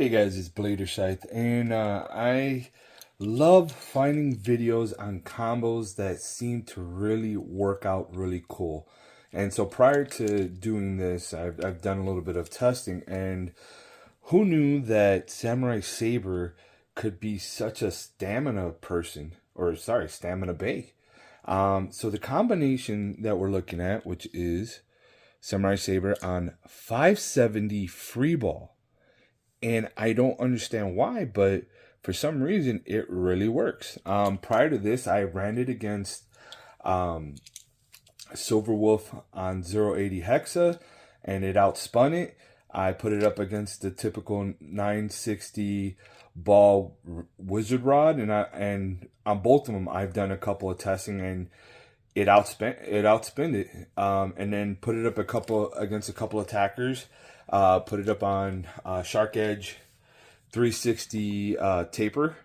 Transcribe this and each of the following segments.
Hey guys, it's Blader Scythe, and I love finding videos on combos that seem to really work out really cool. And so prior to doing this, I've done a little bit of testing, and who knew that Samurai Sabre could be such a stamina person, or sorry, stamina bay. So the combination that we're looking at, which is Samurai Sabre on 570 free ball. And I don't understand why, but for some reason it really works. Prior to this, I ran it against Silver Wolf on 080 Hexa, and it outspun it. I put it up against the typical 960 ball wizard rod, and on both of them I've done a couple of testing, and it outspun it. And then put it up against a couple attackers. Put it up on Shark Edge 360 taper,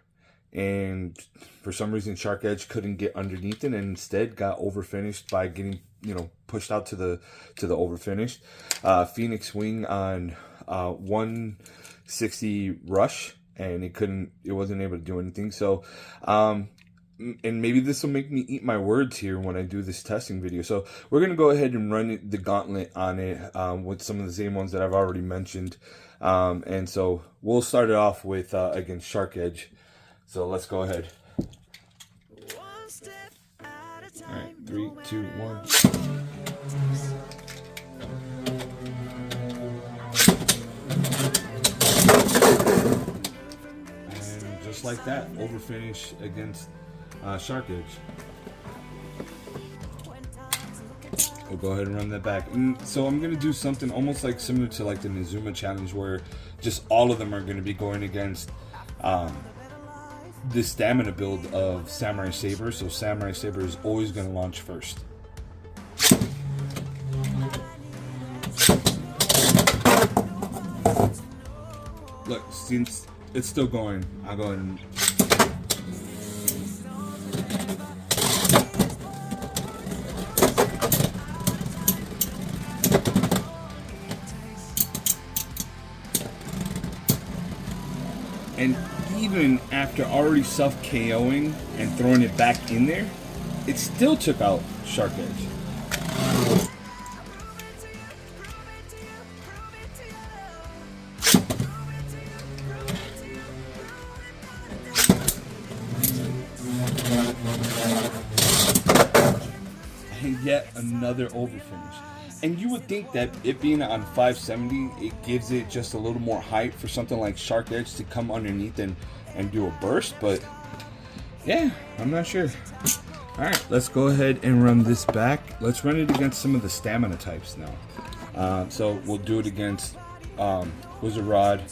and for some reason Shark Edge couldn't get underneath it, and instead got overfinished by getting pushed out to the overfinished. Phoenix Wing on 160 rush, and it wasn't able to do anything. So and maybe this will make me eat my words here when I do this testing video. So we're going to go ahead and run the gauntlet on it with some of the same ones that I've already mentioned. And so we'll start it off with against Shark Edge. So let's go ahead. All right, 3, 2, 1. And just like that, overfinish against Shark Edge. We'll go ahead and run that back. So I'm gonna do something almost like similar to like the Nizuma challenge, where just all of them are gonna be going against the stamina build of Samurai Sabre. So Samurai Sabre is always gonna launch first. Look, since it's still going, I'll go ahead and even after already self-KOing and throwing it back in there, it still took out Shark Edge. And yet another overfinish. And you would think that it being on 570, it gives it just a little more height for something like Shark Edge to come underneath and do a burst, but yeah, I'm not sure. All right, let's go ahead and run this back. Let's run it against some of the stamina types now. So we'll do it against Wizard Rod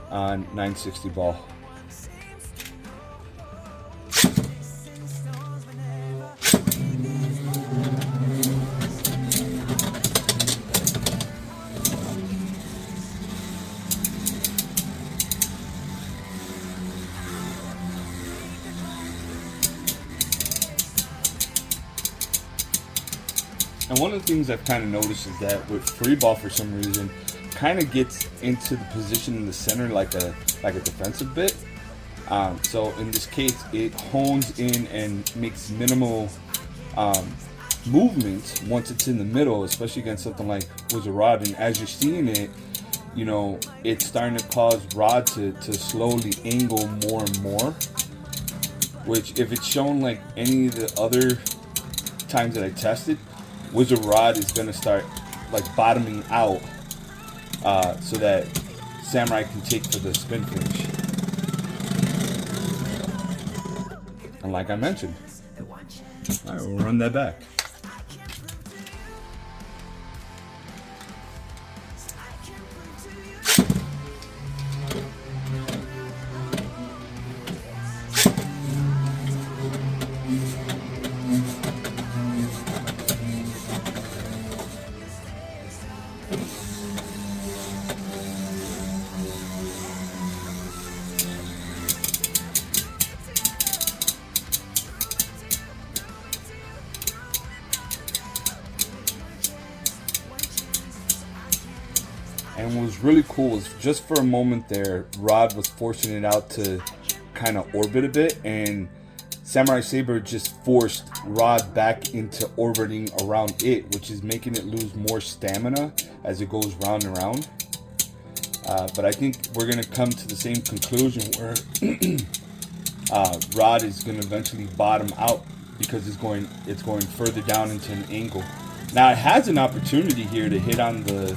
on 960 ball. And one of the things I've kind of noticed is that with free ball, for some reason, kind of gets into the position in the center like a defensive bit. So in this case, it hones in and makes minimal movements once it's in the middle, especially against something like Wizard Rod. And as you're seeing it, it's starting to cause Rod to slowly angle more and more. Which, if it's shown like any of the other times that I tested, Wizard Rod is going to start like bottoming out so that Samurai can take for the spin finish. And like I mentioned, all right, we'll run that back. really cool was just for a moment there, Rod was forcing it out to kind of orbit a bit, and Samurai Sabre just forced Rod back into orbiting around it, which is making it lose more stamina as it goes round and round. But I think we're going to come to the same conclusion where Rod is going to eventually bottom out because it's going further down into an angle. Now it has an opportunity here to hit on the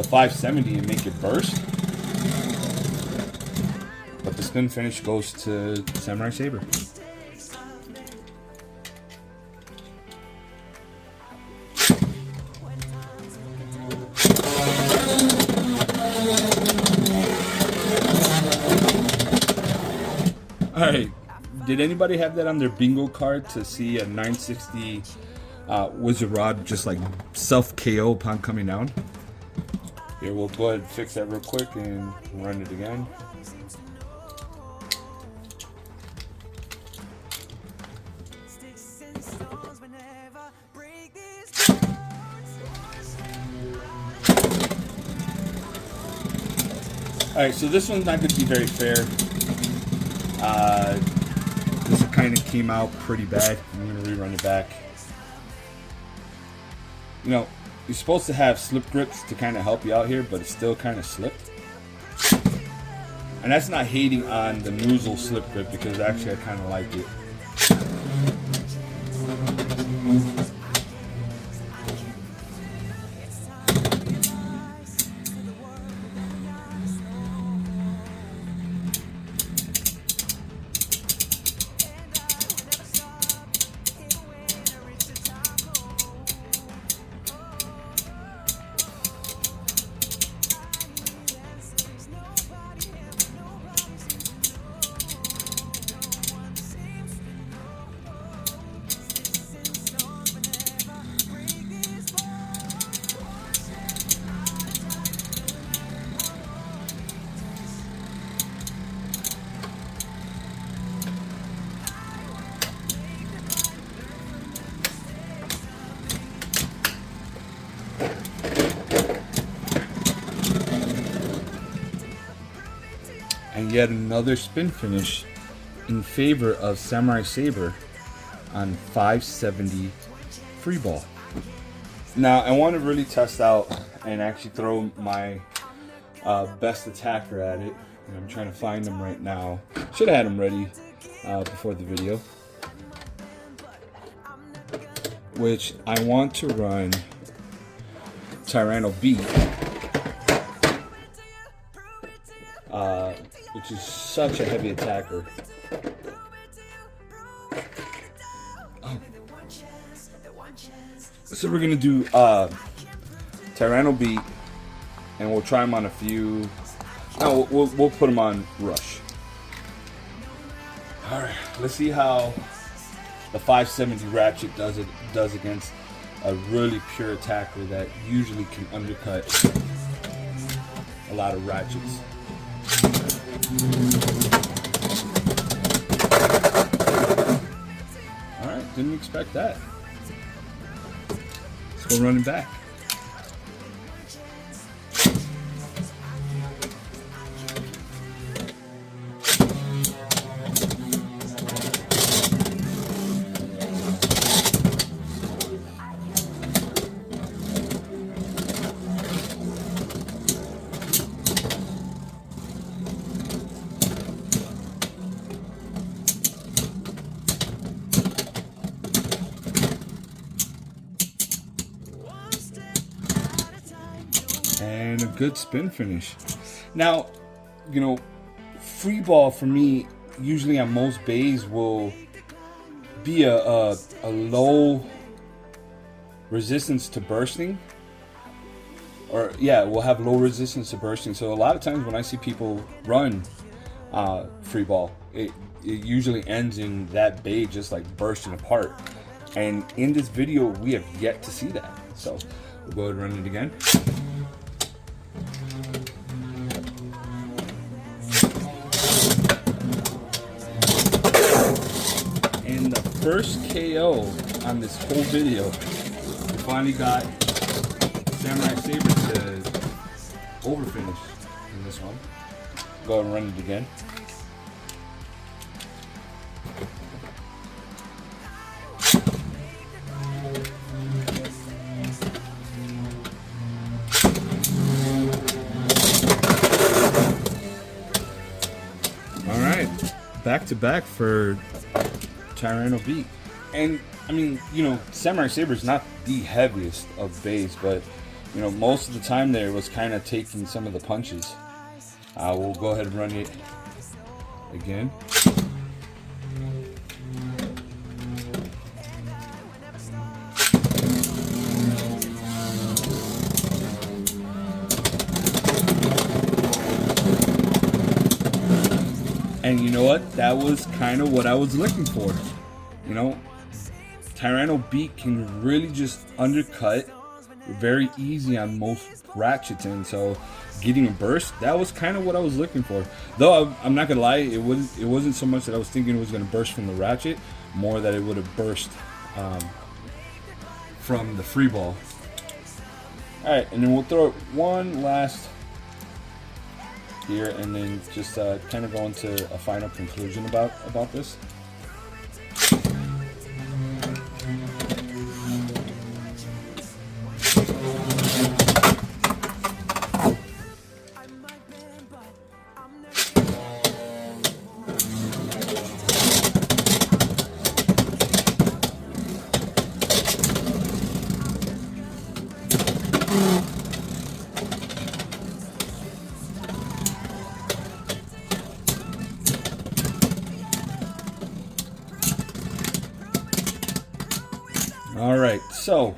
570 and make it burst, but the spin finish goes to Samurai Sabre. Alright, did anybody have that on their bingo card to see a 960 Wizard Rod just like self KO upon coming down? Here, we'll go ahead and fix that real quick and run it again. Alright, so this one's not going to be very fair. This kind of came out pretty bad. I'm going to rerun it back. You know, you're supposed to have slip grips to kind of help you out here, but it still kind of slipped. And that's not hating on the noozle slip grip, because actually I kind of like it. And yet another spin finish in favor of Samurai Sabre on 570 free ball. Now I want to really test out and actually throw my best attacker at it. And I'm trying to find him right now. Should have had him ready before the video. Which I want to run Tyranno B. Which is such a heavy attacker. Oh. So we're gonna do Tyranno B, and we'll try him on a few. No, we'll put him on Rush. All right, let's see how the 570 Ratchet does against a really pure attacker that usually can undercut a lot of ratchets. Alright, didn't expect that. Let's go running back. And a good spin finish. Now, you know, free ball for me, usually on most bays, will be a low resistance to bursting. Or, yeah, we'll have low resistance to bursting. So a lot of times when I see people run free ball, it usually ends in that bay just like bursting apart. And in this video, we have yet to see that. So we'll go ahead and run it again. And the first KO on this whole video, we finally got Samurai Sabre to over finish in this one. Go ahead and run it again. Back to back for Tyranno Beat. And I mean, you know, Samurai Sabre is not the heaviest of bass, but you know, most of the time there was kind of taking some of the punches. We'll go ahead and run it again. And you know what? That was kind of what I was looking for. You know, Tyranno Beat can really just undercut very easy on most ratchets, and so getting a burst, that was kind of what I was looking for. Though I'm not gonna lie, it wasn't so much that I was thinking it was gonna burst from the ratchet, more that it would have burst from the free ball. All right, and then we'll throw it one last here, and then just kind of go into a final conclusion about this. All right, so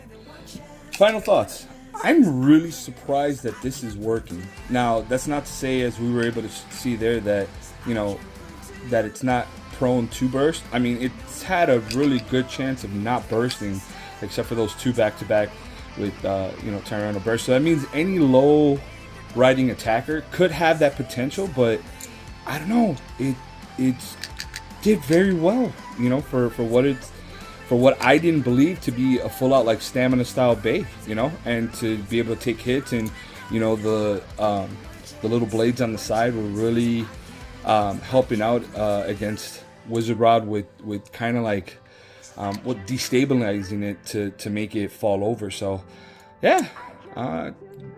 final thoughts. I'm really surprised that this is working. Now, that's not to say, as we were able to see there, that, you know, that it's not prone to burst. I mean, it's had a really good chance of not bursting, except for those two back-to-back with, you know, Tyranno burst. So that means any low riding attacker could have that potential, but I don't know. It did very well, you know, for what I didn't believe to be a full-out like stamina style bait, you know, and to be able to take hits, and you know, the little blades on the side were really helping out against Wizard Rod with kind of like destabilizing it to make it fall over. So yeah,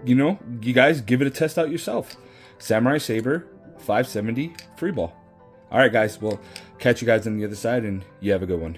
you know, you guys give it a test out yourself. Samurai Sabre 570 free ball. All right, guys, we'll catch you guys on the other side, and you have a good one.